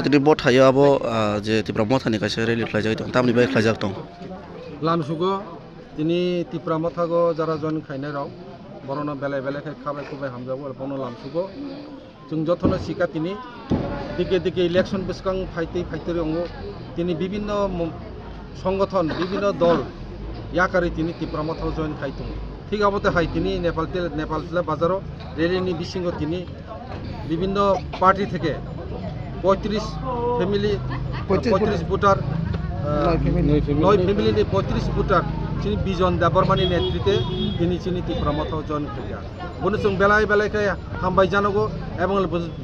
tini bot hayo abo je tipra mothani kaisa rally khlajak tong tamni bai khlajak tong লামসুগো তিনি তিপ্রামথাগো যারা জন খাইনাই রাও বরণ বেলায় বেলায় খাই খাবাই খুবাই হামজাবো বন লামসুগো जों যথন শিকা তিনি দিকে দিকে ইলেকশন বিস্কাং ফাইতে ফাইতরি অঙ্গ তিনি বিভিন্ন সংগঠন বিভিন্ন দল ইয়াকারি তিনি তিপ্রামথাও জয়েন খাইতো ঠিক আবতে হাই তিনি নেপাল বাজারও রেলিনি বিশিঙ্গ তিনি বিভিন্ন পার্টি থেকে 35 ফ্যামিলি 35 ভোটার 9 ফ্যামিলি 35 ভোটার তিনি বিজন দেববর্মানি নেতৃত্বে তিনি চিনি তিপ্রামথাও জয়েন খাইয়া বনচং বেলায় বেলায় খাই হামবাই জানাগো এবং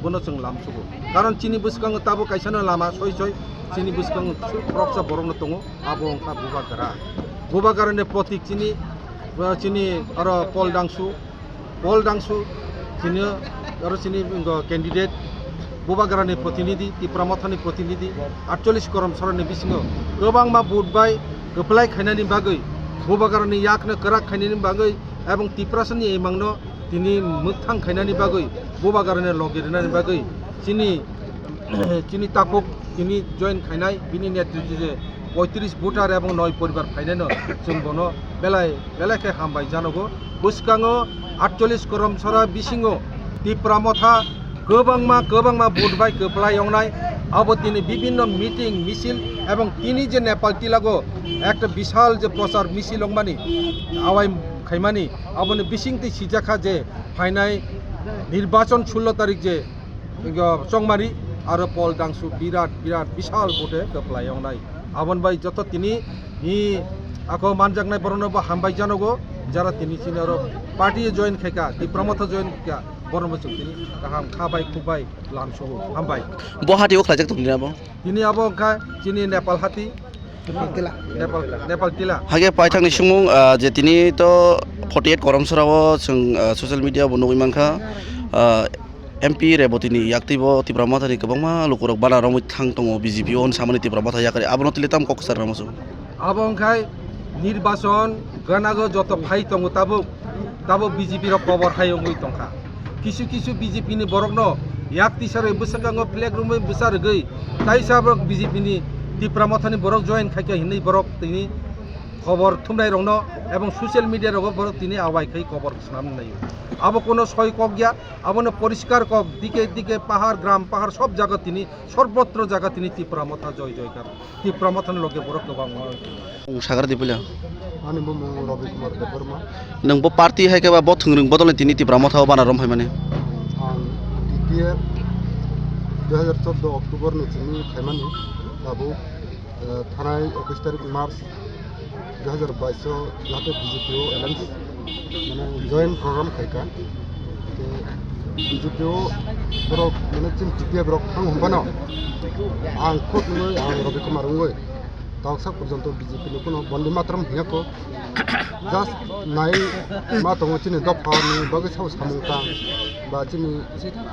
বনচং লামসুগো কারণ চিনি বুসকাং তাবো কাইসানো লামা সই সই চিনি বুসকাং প্রক্সা বরং দङ আবো অংখা বুবাগারনে প্রতীক চিনি আর পল ডাংসু চিনি আর চিনি ক্যান্ডিডেট বুবাগারनि प्रतिनिधि तिप्रामथानि प्रतिनिधि 48 करम सरनि बिसिङाव गोबां मा बुटबाय गोप्लाय खायनानि बागै बुबागारनि याकनो करा खायनानि बागै एबं तिप्रासनि एमांनो तिनि मोगथां खायनानि बागै बुबागारनि लगिरनानि बागै चिनि तापक तिनि जয়েन खायनाय बिनि नेतृत्वजे 35 भोटार एबं 9 परिवार फायनानो जों बनो बेलाय हामबाय जानगो बुसकाङो 48 करम सरा बिसिङाव तिप्रामथा गोबांमा बुटबाय गोप्लाय एवनाय अब তিনি বিভিন্ন মিটিং মিছিল এবং তিনি যে নেপাল টিলাগো একটা বিশাল যে প্রচার মিছিল মানে আওয়াই খাইমানি আবনে বিসিংতি সিজাখা যে ফাইনাই নির্বাচন 16 তারিখ যে চংমারি আর পল ডাংসু বিরাট বিশাল ভোটে গোপ্লায় এवनाय আবন ভাই যত তিনি আকো মানজাকনাই বরনবো হামবাই জানগো যারা তিনি চিনার পার্টি জয়েন খাইকা তিপ্রামথা জয়েন খাইকা বরনবো তিনি গাহাম খাবাই খুবাই লামসুগো হামবাই बहाटियाव khlajak tong dinabo তিনি আবো খা চিনি নেপাল হাতি নেপাল টিলা hage paithangni sumung je tini to 48 korom sorao जों social media bo nugui mankha MP rebo tini yaktibo tipramothani kwbangma lukurok bana romoi thang tongo BJP on samani tipramoth yakari abono tilitam koksar ramosu আবো খাই নির্বাচন গানাগো যত phi তঙ্গ তাবো BJP র কবর হাইঙ্গই তংখা কিছু BJP नि বরকনো yakti sare busakango flag room besar gei tai sabrok BJP ni tipramothani borok join khaika hinai borok tini খবর থুমনাই রংনো এবং সোশ্যাল মিডিয়া রগ borok tini awai khai খবর সামনে নাই আবো কোনো সয় কক গিয়া আবনো পরিষ্কার কক দিকে পাহাড় গ্রাম পাহাড় সব জায়গা তিনি সর্বত্র জায়গা তিনি তিপ্রামথা জয়কার তিপ্রামথান লগে borok গোবাং sagar dipula ani bomo Ravi Kumar Devarma nang bo party hai ke ba bo thungrung bodol tini tipramothao bana rom hai mane DPF 2014 October में चिनी खाइमानी दाबो थानाय 21 तारिख मार्च 2022 जाते बीजेपी एलायंस माने जॉइन प्रोग्राम खाइका बीजेपी बरक माने चिन DPF रक थां हमबानो आं खुद नुय आं रवि कुमार उंगय दावसा पर्यन्त बीजेपी नि कोनो बन्दे मातरम हियाको जास्ट नाय मा दङ चिनि दफानि बगे साव सामुंता बा चिनि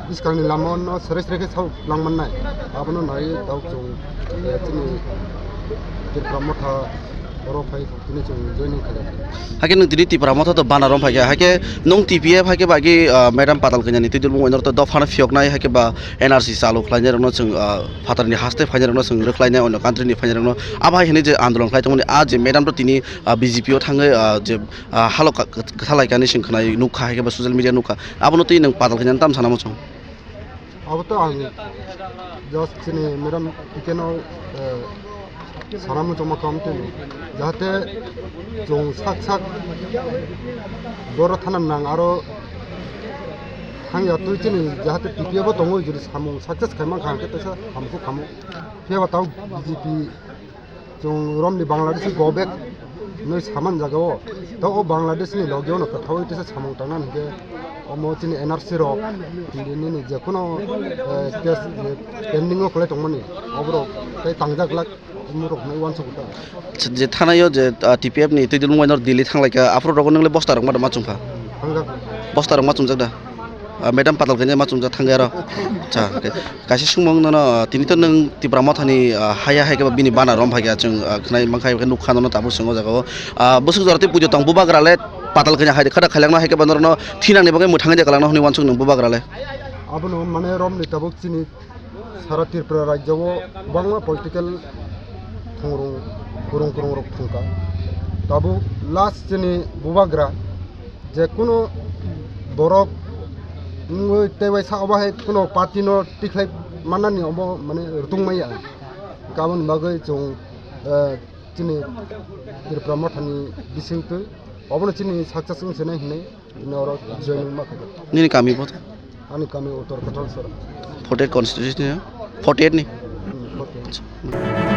बिस्कांनि लामन सरेसरेखे साव लांमनाय आबनो नाय दाव जों चिनि तिप्रामथा बरफाय तिनि जों जयनिं खालाय hake nung tini tipramothao to bana rom hai hake nung TPF hake bagi madam patal kanyani tidul mo onor to dofana fioknai hake ba NRC salu khlainai rokno जों fatarni haste phainai rokno जों rokhlainai ono country ni phainai rokno abai hene je andolon khlai tongni a je madam to tini BJP o thangai je halok khalai kani sing khnai nukha hake ba social media nukha abono ti nung patal kanyan tam sanamo chong abo to ang just chini madam ikeno 사람은 좀 아까운데 자한테 좀 삭삭 너로 타는 낭 알아 항야 뚫지는 자한테 비비어 동을 줄 사몽 삭삭 갈만 가게 돼서 아무도 가모 피해가 다우 BJP 좀 롬리 방글라데시 고백 너 사만 자고 더 방글라데시니 로기오는 그 타고 있어서 사몽 당한 게 어머진이 NRC로 이니니 이제 코너 스케스 엔딩을 걸래 동문이 어브로 당작락 je thanayo je TPF ni tidul mo onor Delhi thanglai afro rok nongle bosta rok ma chungpha bosta rok ma chungjak da madam patal kanya ma chungjak thangai ro cha kaisi sungmong no tini to nung tipramothani haya hai ke bini bana rom phagya chung khnai mangkhai ke nukha no tabu sungo jago busuk jorate pujo tong bubagrale patal kanya hai khada khailangna hai ke banor no thinang ni bagai muthang je kalangna honi wansung nung bubagrale abono mane rom ni tabuk chini सारा त्रिपुरा राज्योआव गोबां political खुरुं रक फुंखा दाबो last जोंनि बुबाग्रा जे कुनु बरफ तेवाय साबाहाय कुनु पार्टीनो टिख्लाय मानानि अब माने रुतुंमाया गाबोन बागै जों जोंनि त्रिपुरा मथानि बिसिंखौ अबनो जोंनि साक्सेस सोनाय होननाय नर जयन माखाखौ Nini kami pot. आंनि गामि उत्तर कटल सर 48 constitution 48 ni. 48